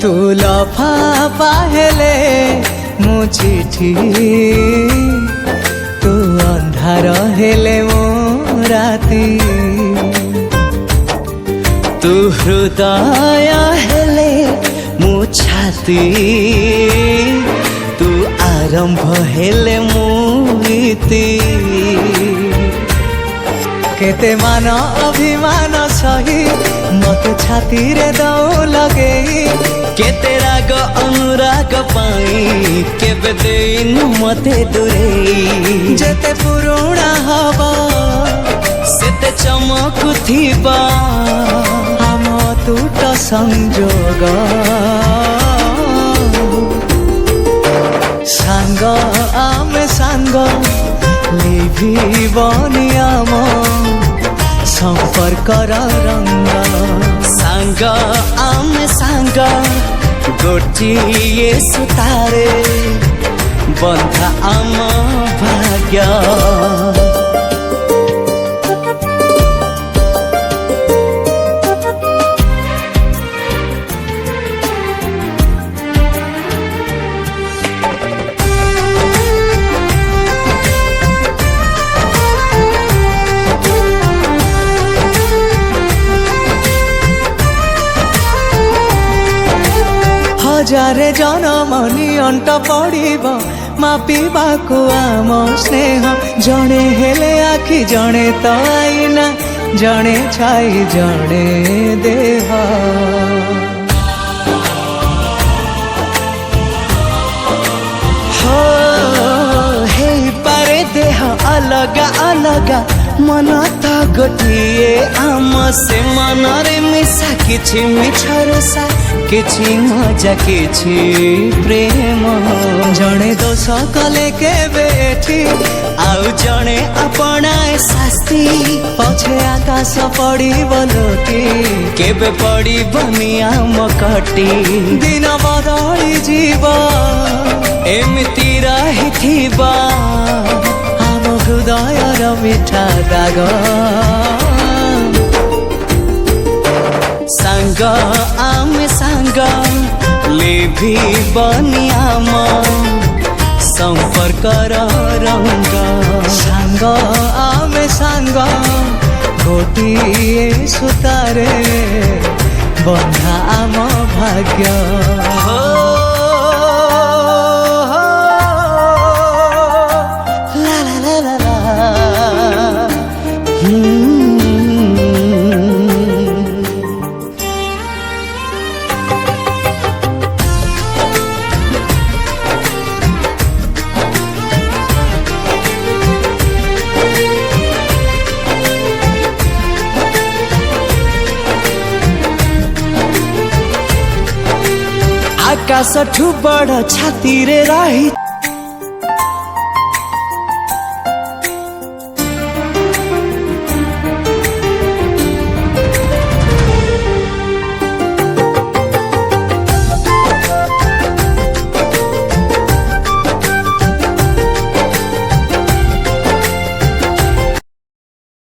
तू लफाफा हेले मो चिठी तू अंधार हेले मो राती तू हृदय हेले मो छाती तू आरंभ हेले मो इति केते मान अभिमान सही मत छाती रे दौ लगे केते राग अनुराग पाई केबे देनु मते दूरे जेते पुरुणा हवा सेते चमकुथिबा हम टूट संजोग सांग आमे सांग लिभिबनि आम संपर्कर रंग सांग आमे सांग गोटिए सुतारे बंधा आम भाग्य हजारे जनमनी अंट पड़ब मापिबाकु आम स्नेह जड़े हेले आखि जड़े तो आईना जड़े छाई जड़े देह हो हे पारे देह अलगा अलगा मन तो गोटिए आम से मन रे मिशा किछि मिछरसा किछि मजा किछि प्रेम जड़े दोष कले केबे एठी आउ जड़े अपनाए शास्ति पछे आकाश पड़ी बोलती केबे पड़ी बनी आम कटी दिन बदली जीव एमिति रहिथिबा हृदयर मिठा दाग सांग आमे सांग लिभिबनि आम संपर्कर रंग सांग आमे सांग गोटिए सुतारे बंधा आम भाग्य आकाश ठू बड़ छाती रे रही